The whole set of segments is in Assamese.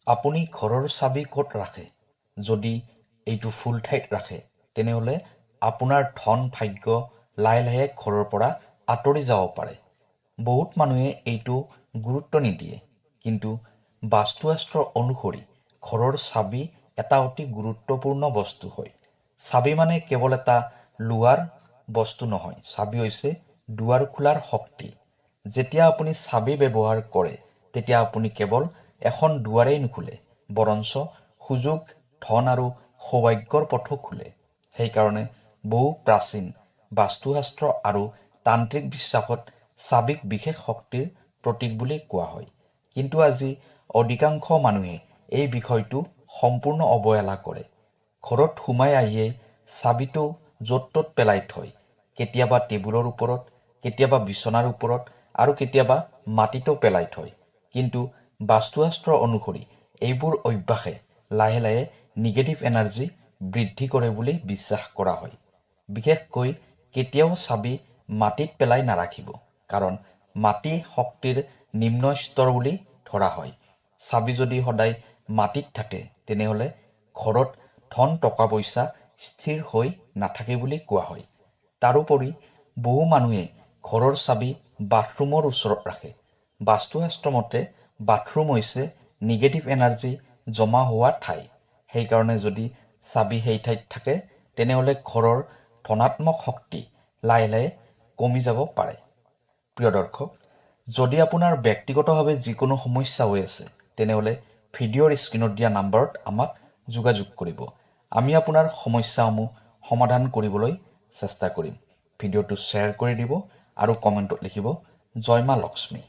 আপুনি ঘৰৰ চাবি ক'ত ৰাখে? যদি এইটো ফুল ঠাইত ৰাখে তেনেহ'লে আপোনাৰ ধন ভাগ্য লাহে লাহে ঘৰৰ পৰা আঁতৰি যাব পাৰে। বহুত মানুহে এইটো গুৰুত্ব নিদিয়ে, কিন্তু বাস্তুশাস্ত্ৰ অনুসৰি ঘৰৰ চাবি এটা অতি গুৰুত্বপূৰ্ণ বস্তু হয়। চাবি মানে কেৱল এটা লোহাৰ বস্তু নহয়, চাবি হৈছে দুৱাৰ খোলাৰ শক্তি। যেতিয়া আপুনি চাবি ব্যৱহাৰ কৰে তেতিয়া আপুনি কেৱল এখন দুৱাৰেই নুখুলে, বৰঞ্চ সুযোগ, ধন আৰু সৌভাগ্যৰ পথো খোলে। সেইকাৰণে বহু প্ৰাচীন বাস্তুশাস্ত্ৰ আৰু তান্ত্ৰিক বিশ্বাসত চাবিক বিশেষ শক্তিৰ প্ৰতীক বুলি কোৱা হয়। কিন্তু আজি অধিকাংশ মানুহে এই বিষয়টো সম্পূৰ্ণ অৱহেলা কৰে। ঘৰত সোমাই আহিয়েই চাবিটো য'ত ত'ত পেলাই থয়, কেতিয়াবা টেবুলৰ ওপৰত, কেতিয়াবা বিচনাৰ ওপৰত আৰু কেতিয়াবা মাটিতো পেলাই থয়। কিন্তু বাস্তুশাস্ত্ৰ অনুসৰি এইবোৰ অভ্যাসে লাহে লাহে নিগেটিভ এনাৰ্জি বৃদ্ধি কৰে বুলি বিশ্বাস কৰা হয়। বিশেষকৈ কেতিয়াও চাবি মাটিত পেলাই নাৰাখিব, কাৰণ মাটি শক্তিৰ নিম্ন স্তৰ বুলি ধৰা হয়। চাবি যদি সদায় মাটিত থাকে তেনেহ'লে ঘৰত ধন টকা পইচা স্থিৰ হৈ নাথাকে বুলি কোৱা হয়। তাৰোপৰি বহু মানুহে ঘৰৰ চাবি বাথৰুমৰ ওচৰত ৰাখে। বাস্তুশাস্ত্ৰ মতে বাথৰুম হৈছে নিগেটিভ এনাৰ্জি জমা হোৱা ঠাই। সেইকাৰণে যদি চাবি সেই ঠাইত থাকে তেনেহ'লে ঘৰৰ ধনাত্মক শক্তি লাহে লাহে কমি যাব পাৰে। প্ৰিয় দৰ্শক, যদি আপোনাৰ ব্যক্তিগতভাৱে যিকোনো সমস্যা হৈ আছে তেনেহ'লে ভিডিঅ'ৰ স্ক্ৰীণত দিয়া নম্বৰত আমাক যোগাযোগ কৰিব। আমি আপোনাৰ সমস্যাসমূহ সমাধান কৰিবলৈ চেষ্টা কৰিম। ভিডিঅ'টো শ্বেয়াৰ কৰি দিব আৰু কমেণ্টত লিখিব জয় মা লক্ষ্মী।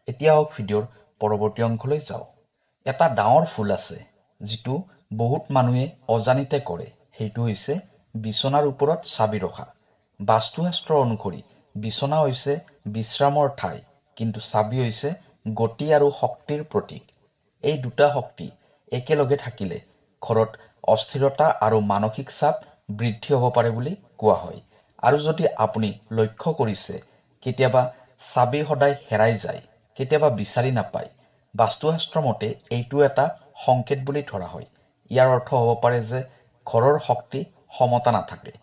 এতিয়া হওক ভিডিঅ'ৰ পৰৱৰ্তী অংশলৈ যাওঁ। এটা ডাঙৰ ভুল আছে যিটো বহুত মানুহে অজানিতে কৰে, সেইটো হৈছে বিচনাৰ ওপৰত চাবি ৰখা। বাস্তুশাস্ত্ৰ অনুসৰি বিচনা হৈছে বিশ্ৰামৰ ঠাই, কিন্তু চাবি হৈছে গতি আৰু শক্তিৰ প্ৰতীক। এই দুটা শক্তি একেলগে থাকিলে ঘৰত অস্থিৰতা আৰু মানসিক চাপ বৃদ্ধি হ'ব পাৰে বুলি কোৱা হয়। আৰু যদি আপুনি লক্ষ্য কৰিছে কেতিয়াবা চাবি সদায় হেৰাই যায়, কেতিয়াবা বিচাৰি নাপায়, বাস্তুশাস্ত্ৰ মতে এইটো এটা সংকেত বুলি ধৰা হয়। ইয়াৰ অৰ্থ হ'ব পাৰে যে ঘৰৰ শক্তি সমতা নাথাকে।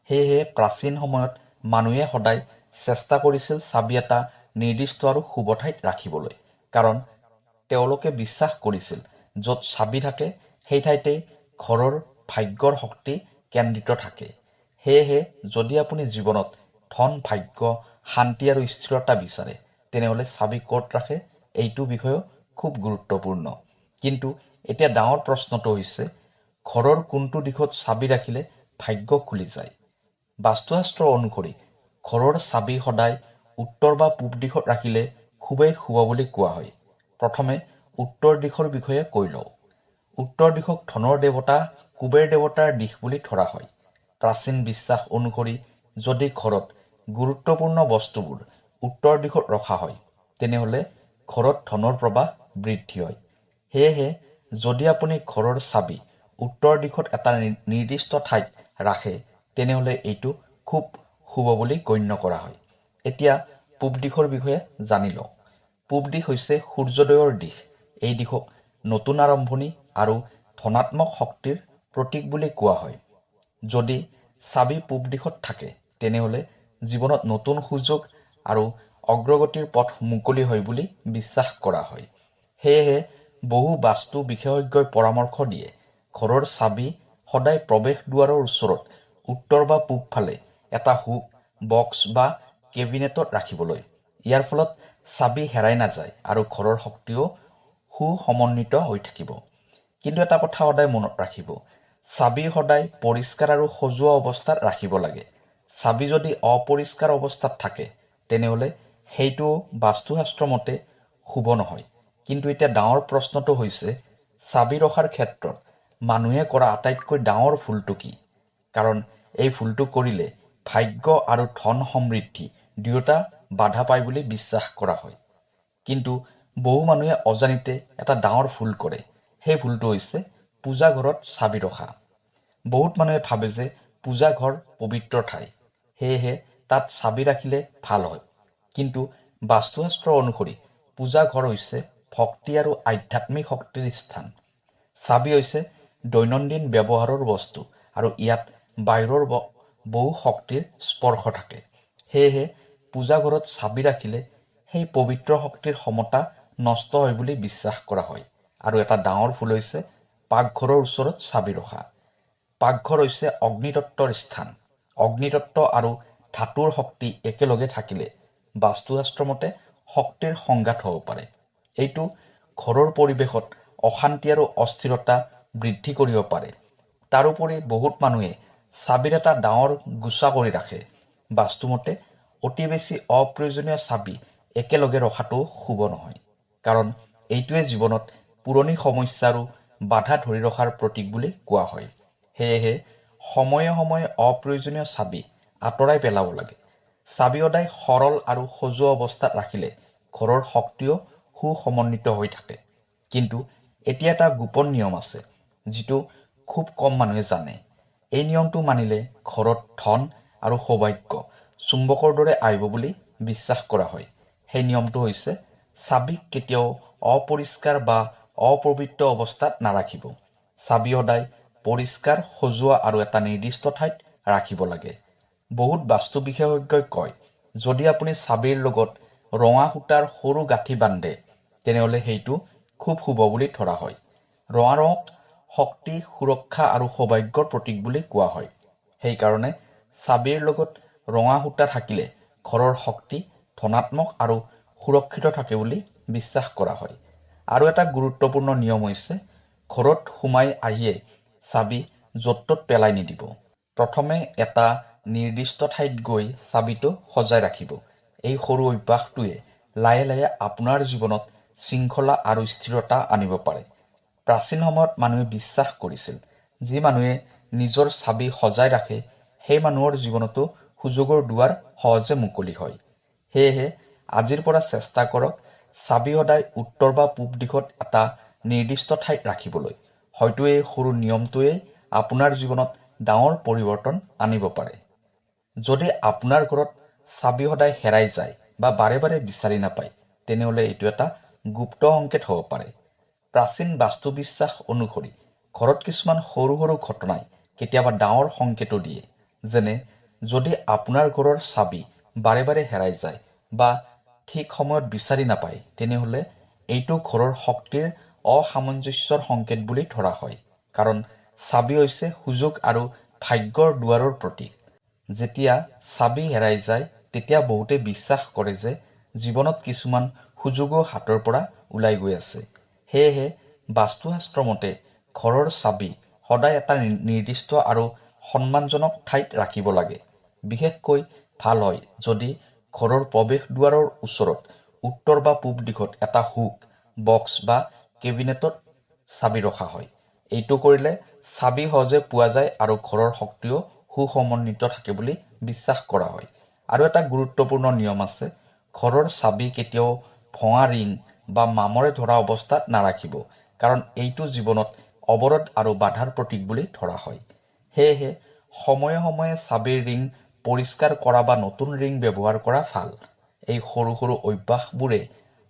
সেয়েহে প্ৰাচীন সময়ত মানুহে সদায় চেষ্টা কৰিছিল চাবি এটা নিৰ্দিষ্ট আৰু শুভ ঠাইত ৰাখিবলৈ, কাৰণ তেওঁলোকে বিশ্বাস কৰিছিল য'ত চাবি থাকে সেই ঠাইতেই ঘৰৰ ভাগ্যৰ শক্তি কেন্দ্ৰিত থাকে। সেয়েহে যদি আপুনি জীৱনত ধন, ভাগ্য, শান্তি আৰু স্থিৰতা বিচাৰে তেনেহ'লে চাবি ক'ত ৰাখে এইটো বিষয়েও খুব গুৰুত্বপূৰ্ণ। কিন্তু এতিয়া ডাঙৰ প্ৰশ্নটো হৈছে ঘৰৰ কোনটো দিশত চাবি ৰাখিলে ভাগ্য খুলি যায়। বাস্তুশাস্ত্ৰ অনুসৰি ঘৰৰ চাবি সদায় উত্তৰ বা পূব দিশত ৰাখিলে খুবেই শুভ বুলি কোৱা হয়। প্ৰথমে উত্তৰ দিশৰ বিষয়ে কৈ লওঁ। উত্তৰ দিশক ধনৰ দেৱতা কুবেৰ দেৱতাৰ দিশ বুলি ধৰা হয়। প্ৰাচীন বিশ্বাস অনুসৰি যদি ঘৰত গুৰুত্বপূৰ্ণ বস্তুবোৰ উত্তৰ দিশত ৰখা হয় তেনেহ'লে ঘৰত ধনৰ প্ৰৱাহ বৃদ্ধি হয়। সেয়েহে যদি আপুনি ঘৰৰ চাবি উত্তৰ দিশত এটা নিৰ্দিষ্ট ঠাইত ৰাখে তেনেহ'লে এইটো খুব শুভ বুলি গণ্য কৰা হয়। এতিয়া পূব দিশৰ বিষয়ে জানি লওঁ। পূব দিশ হৈছে সূৰ্যোদয়ৰ দিশ। এই দিশক নতুন আৰম্ভণি আৰু ধনাত্মক শক্তিৰ প্ৰতীক বুলি কোৱা হয়। যদি চাবি পূব দিশত থাকে তেনেহ'লে জীৱনত নতুন সুযোগ আৰু অগ্ৰগতিৰ পথ মুকলি হয় বুলি বিশ্বাস কৰা হয়। সেয়েহে বহু বাস্তু বিশেষজ্ঞই পৰামৰ্শ দিয়ে ঘৰৰ চাবি সদায় প্ৰৱেশ দুৱাৰৰ ওচৰত উত্তৰ বা পূব ফালে এটা হুক, বক্স বা কেবিনেটত ৰাখিবলৈ। ইয়াৰ ফলত চাবি হেৰাই নাযায় আৰু ঘৰৰ শক্তিও সুসমন্বিত হৈ থাকিব। কিন্তু এটা কথা সদায় মনত ৰাখিব, চাবি সদায় পৰিষ্কাৰ আৰু সজোৱা অৱস্থাত ৰাখিব লাগে। চাবি যদি অপৰিষ্কাৰ অৱস্থাত থাকে তেনেহ'লে সেইটো বাস্তুশাস্ত্ৰ মতে শুভ নহয়। কিন্তু এতিয়া ডাঙৰ প্ৰশ্নটো হৈছে চাবি ৰখাৰ ক্ষেত্ৰত মানুহে কৰা আটাইতকৈ ডাঙৰ ভুলটো কি? কাৰণ এই ভুলটো কৰিলে ভাগ্য আৰু ধন সমৃদ্ধি দুয়োটা বাধা পায় বুলি বিশ্বাস কৰা হয়। কিন্তু বহু মানুহে অজানিতে এটা ডাঙৰ ভুল কৰে। সেই ভুলটো হৈছে পূজা ঘৰত চাবি ৰখা। বহুত মানুহে ভাবে যে পূজা ঘৰ পবিত্ৰ ঠাই, সেয়েহে তাত চাবি ৰাখিলে ভাল হয়। কিন্তু বাস্তুশাস্ত্ৰ অনুসৰি পূজা ঘৰ হৈছে ভক্তি আৰু আধ্যাত্মিক শক্তিৰ স্থান। চাবি হৈছে দৈনন্দিন ব্যৱহাৰৰ বস্তু আৰু ইয়াত বাহিৰৰ বহু শক্তিৰ স্পৰ্শ থাকে। সেয়েহে পূজাঘৰত চাবি ৰাখিলে সেই পবিত্ৰ শক্তিৰ সমতা নষ্ট হয় বুলি বিশ্বাস কৰা হয়। আৰু এটা ডাঙৰ ভুল হৈছে পাকঘৰৰ ওচৰত চাবি ৰখা। পাকঘৰ হৈছে অগ্নিতত্ত্বৰ স্থান। অগ্নিতত্ত্ব আৰু ধাতুৰ শক্তি একেলগে থাকিলে বাস্তুশাস্ত্ৰ মতে শক্তিৰ সংঘাত হ'ব পাৰে। এইটো ঘৰৰ পৰিৱেশত অশান্তি আৰু অস্থিৰতা বৃদ্ধি কৰিব পাৰে। তাৰোপৰি বহুত মানুহে চাবিৰ এটা ডাঙৰ গোচা কৰি ৰাখে। বাস্তুমতে অতি বেছি অপ্ৰয়োজনীয় চাবি একেলগে ৰখাটো শুভ নহয়, কাৰণ এইটোৱে জীৱনত পুৰণি সমস্যা আৰু বাধা ধৰি ৰখাৰ প্ৰতীক বুলি কোৱা হয়। সেয়েহে সময়ে সময়ে অপ্ৰয়োজনীয় চাবি আঁতৰাই পেলাব লাগে। চাবি সদায় সৰল আৰু সজোৱা অৱস্থাত ৰাখিলে ঘৰৰ শক্তিও সুসমন্বিত হৈ থাকে। কিন্তু এতিয়া এটা গোপন নিয়ম আছে, যিটো খুব কম মানুহে জানে। এই নিয়মটো মানিলে ঘৰত ধন আৰু সৌভাগ্য চুম্বকৰ দৰে আহিব বুলি বিশ্বাস কৰা হয়। সেই নিয়মটো হৈছে চাবিক কেতিয়াও অপৰিষ্কাৰ বা অপবিত্ৰ অৱস্থাত নাৰাখিব। চাবি সদায় পৰিষ্কাৰ, সজোৱা আৰু এটা নিৰ্দিষ্ট ঠাইত ৰাখিব লাগে। বহুত বাস্তু বিশেষজ্ঞই কয়, যদি আপুনি চাবিৰ লগত ৰঙা সূতাৰ সৰু গাঁঠি বান্ধে তেনেহ'লে সেইটো খুব শুভ বুলি ধৰা হয়। ৰঙা ৰঙক শক্তি, সুৰক্ষা আৰু সৌভাগ্যৰ প্ৰতীক বুলি কোৱা হয়। সেইকাৰণে চাবিৰ লগত ৰঙা সূতা থাকিলে ঘৰৰ শক্তি ধনাত্মক আৰু সুৰক্ষিত থাকে বুলি বিশ্বাস কৰা হয়। আৰু এটা গুৰুত্বপূৰ্ণ নিয়ম হৈছে ঘৰত সোমাই আহিয়ে চাবি য'ত ত'ত পেলাই নিদিব। প্ৰথমে এটা নিৰ্দিষ্ট ঠাইত গৈ চাবিটো সজাই ৰাখিব। এই সৰু অভ্যাসটোৱে লাহে লাহে আপোনাৰ জীৱনত শৃংখলা আৰু স্থিৰতা আনিব পাৰে। প্ৰাচীন সময়ত মানুহে বিশ্বাস কৰিছিল, যি মানুহে নিজৰ চাবি সজাই ৰাখে সেই মানুহৰ জীৱনতো সুযোগৰ দুৱাৰ সহজে মুকলি হয়। সেয়েহে আজিৰ পৰা চেষ্টা কৰক চাবি সদায় উত্তৰ বা পূব দিশত এটা নিৰ্দিষ্ট ঠাইত ৰাখিবলৈ। হয়তো এই সৰু নিয়মটোৱেই আপোনাৰ জীৱনত ডাঙৰ পৰিৱৰ্তন আনিব পাৰে। যদি আপোনাৰ ঘৰত চাবি সদায় হেৰাই যায় বা বাৰে বাৰে বিচাৰি নাপায়, তেনেহ'লে এইটো এটা গুপ্ত সংকেত হ'ব পাৰে। প্ৰাচীন বাস্তুবিশ্বাস অনুসৰি ঘৰত কিছুমান সৰু সৰু ঘটনাই কেতিয়াবা ডাঙৰ সংকেতো দিয়ে। যেনে যদি আপোনাৰ ঘৰৰ চাবি বাৰে বাৰে হেৰাই যায় বা ঠিক সময়ত বিচাৰি নাপায়, তেনেহ'লে এইটো ঘৰৰ শক্তিৰ অসামঞ্জস্যৰ সংকেত বুলি ধৰা হয়। কাৰণ চাবি হৈছে সুযোগ আৰু ভাগ্যৰ দুৱাৰৰ প্ৰতীক। যেতিয়া চাবি হেৰাই যায় তেতিয়া বহুতে বিশ্বাস কৰে যে জীৱনত কিছুমান সুযোগো হাতৰ পৰা ওলাই গৈ আছে। সেয়েহে বাস্তুশাস্ত্ৰ মতে ঘৰৰ চাবি সদায় এটা নিৰ্দিষ্ট আৰু সন্মানজনক ঠাইত ৰাখিব লাগে। বিশেষকৈ ভাল হয় যদি ঘৰৰ প্ৰৱেশ দুৱাৰৰ ওচৰত উত্তৰ বা পূব দিশত এটা হুক, বক্স বা কেবিনেটত চাবি ৰখা হয়। এইটো কৰিলে চাবি সহজে পোৱা যায় আৰু ঘৰৰ শক্তিও সুসমন্বিত থাকে বুলি বিশ্বাস কৰা হয়। আৰু এটা গুৰুত্বপূৰ্ণ নিয়ম আছে, ঘৰৰ চাবি কেতিয়াও ভঙা ৰিং বা মামৰে ধৰা অৱস্থাত নাৰাখিব, কাৰণ এইটো জীৱনত অৱৰোধ আৰু বাধাৰ প্ৰতীক বুলি ধৰা হয়। সেয়েহে সময়ে সময়ে চাবিৰ ৰিং পৰিষ্কাৰ কৰা বা নতুন ৰিং ব্যৱহাৰ কৰা ভাল। এই সৰু সৰু অভ্যাসবোৰে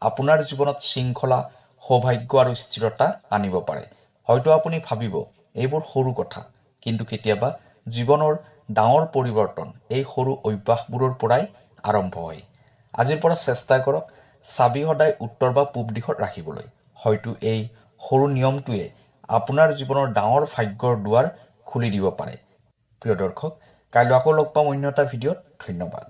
আপোনাৰ জীৱনত শৃংখলা, সৌভাগ্য আৰু স্থিৰতা আনিব পাৰে। হয়তো আপুনি ভাবিব এইবোৰ সৰু কথা, কিন্তু কেতিয়াবা জীৱনৰ ডাঙৰ পৰিৱৰ্তন এই সৰু অভ্যাসবোৰৰ পৰাই আৰম্ভ হয়। আজিৰ পৰা চেষ্টা কৰক চাবি সদায় উত্তৰ বা পূব দিশত ৰাখিবলৈ। হয়তো এই সৰু নিয়মটোৱে আপোনাৰ জীৱনৰ ডাঙৰ ভাগ্যৰ দুৱাৰ খুলি দিব পাৰে। প্ৰিয় দৰ্শক, কাইলৈ আকৌ লগ পাম অন্য এটা ভিডিঅ'ত। ধন্যবাদ।